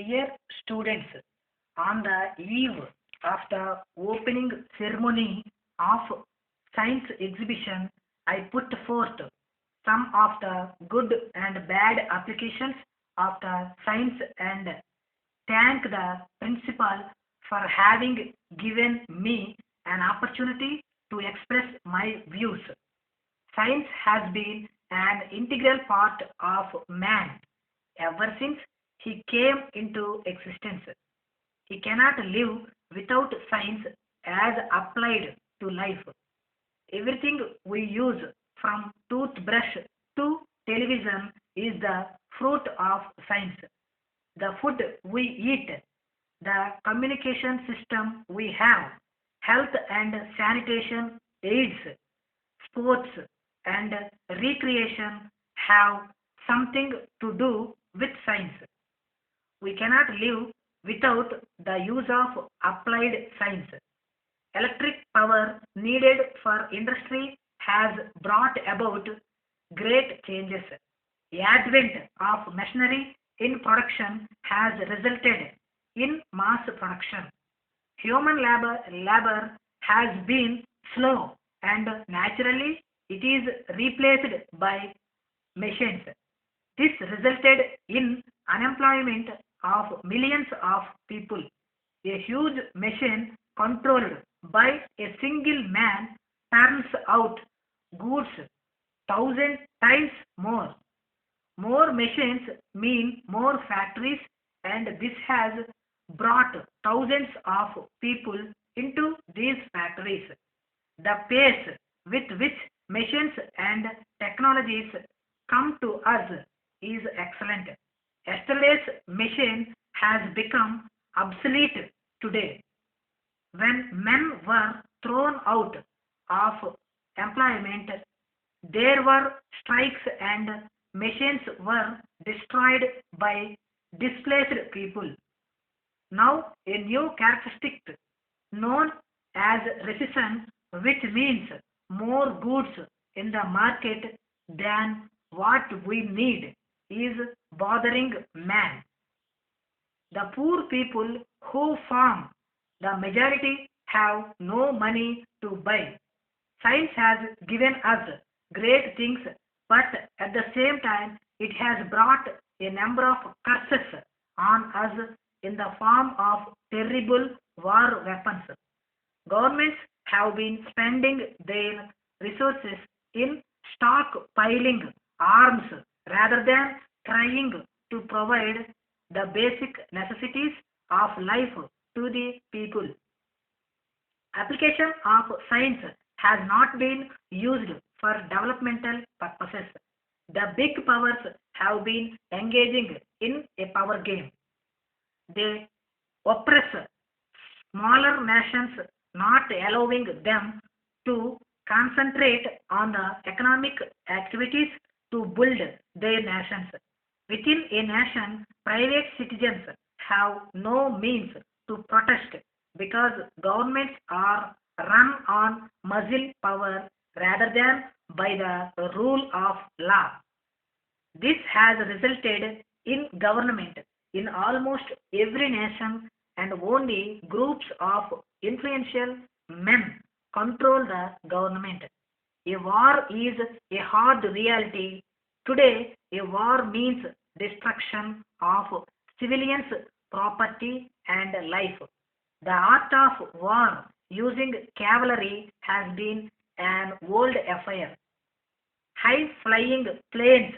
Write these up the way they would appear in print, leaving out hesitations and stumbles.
Dear students, on the eve of the opening ceremony of science exhibition, I put forth some of the good and bad applications of the science and thank the principal for having given me an opportunity to express my views. Science has been an integral part of man ever since he came into existence. He cannot live without science as applied to life. Everything we use, from toothbrush to television, is the fruit of science. The food we eat, the communication system we have, health and sanitation aids, sports, and recreation have something to do with science. We cannot live without the use of applied science. Electric power needed for industry has brought about great changes. The advent of machinery in production has resulted in mass production. Human labor has been slow and naturally it is replaced by machines. This resulted in unemployment of millions of people. A huge machine controlled by a single man turns out goods thousand times more. More machines mean more factories, and this has brought thousands of people into these factories. The pace with which machines and technologies come to us is excellent. Yesterday's machine has become obsolete today. When men were thrown out of employment, there were strikes and machines were destroyed by displaced people. Now, a new characteristic known as recession, which means more goods in the market than what we need, is bothering man. The poor people who form the majority have no money to buy. Science has given us great things, but at the same time, it has brought a number of curses on us in the form of terrible war weapons. Governments have been spending their resources in stockpiling arms rather than trying to provide the basic necessities of life to the people. Application of science has not been used for developmental purposes. The big powers have been engaging in a power game. They oppress smaller nations, not allowing them to concentrate on the economic activities to build their nations. Within a nation, private citizens have no means to protest because governments are run on muscle power rather than by the rule of law. This has resulted in government in almost every nation, and only groups of influential men control the government. A war is a hard reality. Today, a war means destruction of civilians' property and life. The art of war using cavalry has been an old affair. High flying planes,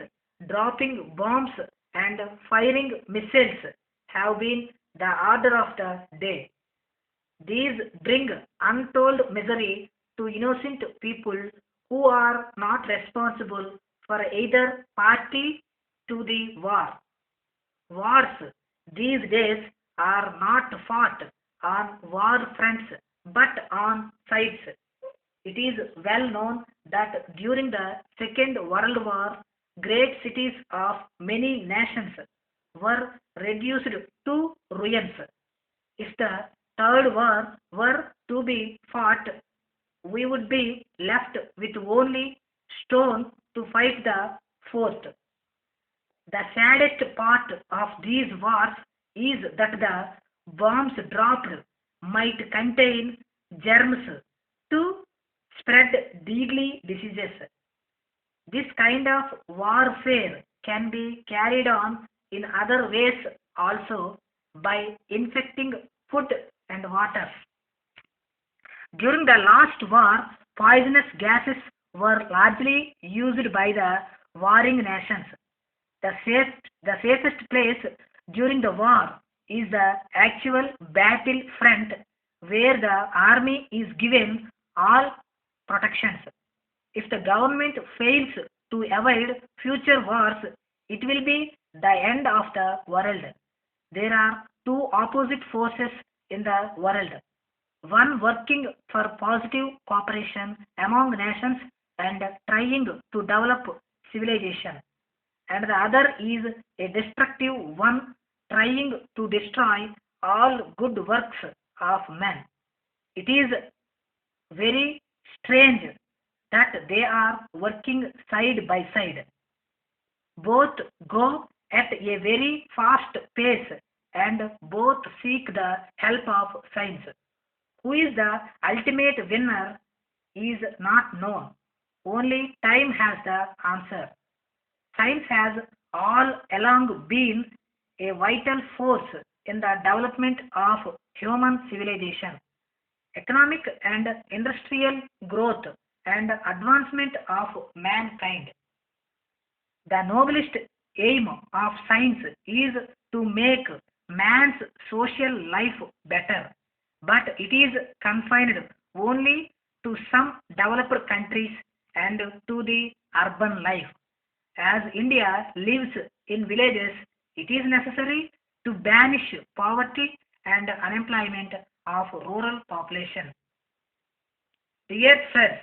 dropping bombs, and firing missiles have been the order of the day. These bring untold misery to innocent people who are not responsible for either party to the war. Wars these days are not fought on war fronts but on sides. It is well known that during the Second World War, great cities of many nations were reduced to ruins. If the Third War were to be fought, we would be left with only stone to fight the fourth. The saddest part of these wars is that the bombs dropped might contain germs to spread deadly diseases. This kind of warfare can be carried on in other ways also by infecting food and water. During the last war, poisonous gases were largely used by the warring nations. The safest place during the war is the actual battle front where the army is given all protections. If the government fails to avoid future wars, it will be the end of the world. There are two opposite forces in the world, one working for positive cooperation among nations and trying to develop civilization, and the other is a destructive one trying to destroy all good works of men. It is very strange that they are working side by side. Both go at a very fast pace and both seek the help of science. Who is the ultimate winner is not known. Only time has the answer. Science has all along been a vital force in the development of human civilization. Economic and industrial growth and advancement of mankind. The noblest aim of science is to make man's social life better, but it is confined only to some developed countries and to the urban life. As India lives in villages, it is necessary to banish poverty and unemployment of rural population. Dear sir,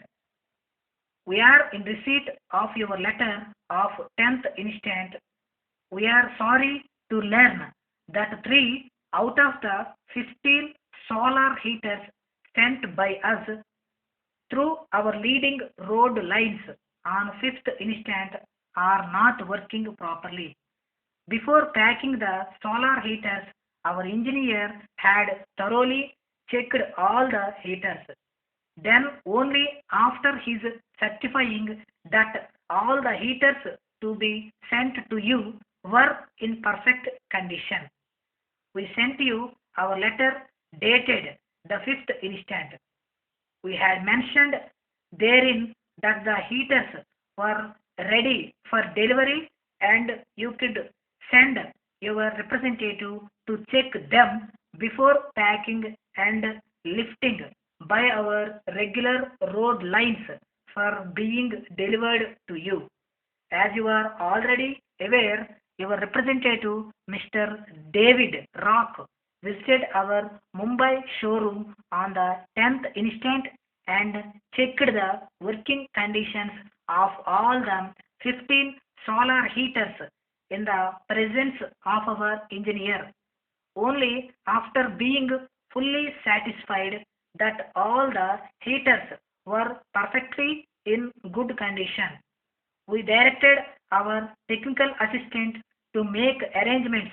we are in receipt of your letter of 10th instant. We are sorry to learn that 3 out of the 15 solar heaters sent by us through our leading road lines on 5th instant are not working properly. Before packing the solar heaters, our engineer had thoroughly checked all the heaters. Then only after his certifying that all the heaters to be sent to you were in perfect condition. We sent you our letter dated the 5th instant. We had mentioned therein that the heaters were ready for delivery and you could send your representative to check them before packing and lifting by our regular road lines for being delivered to you. As you are already aware, your representative, Mr. David Rock, visited our Mumbai showroom on the 10th instant and checked the working conditions of all the 15 solar heaters in the presence of our engineer. Only after being fully satisfied that all the heaters were perfectly in good condition, we directed our technical assistant to make arrangements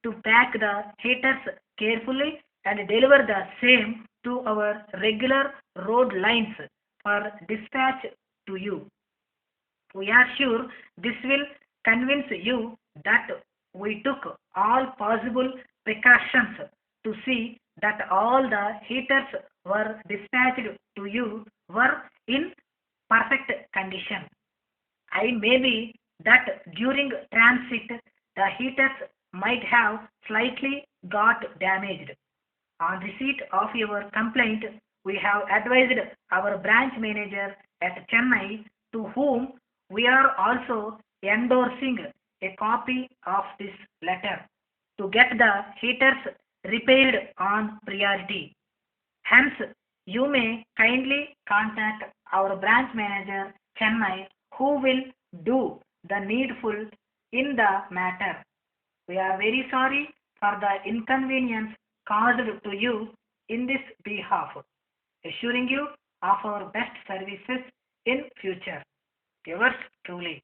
to pack the heaters carefully and deliver the same to our regular road lines for dispatch to you. We are sure this will convince you that we took all possible precautions to see that all the heaters were dispatched to you were in perfect condition. I may be that during transit the heaters might have slightly got damaged. On receipt of your complaint, we have advised our branch manager at Chennai, to whom we are also endorsing a copy of this letter, to get the heaters repaired on priority. Hence, you may kindly contact our branch manager Chennai, who will do the needful in the matter. We are very sorry for the inconvenience caused to you in this behalf, assuring you of our best services in future. Yours truly.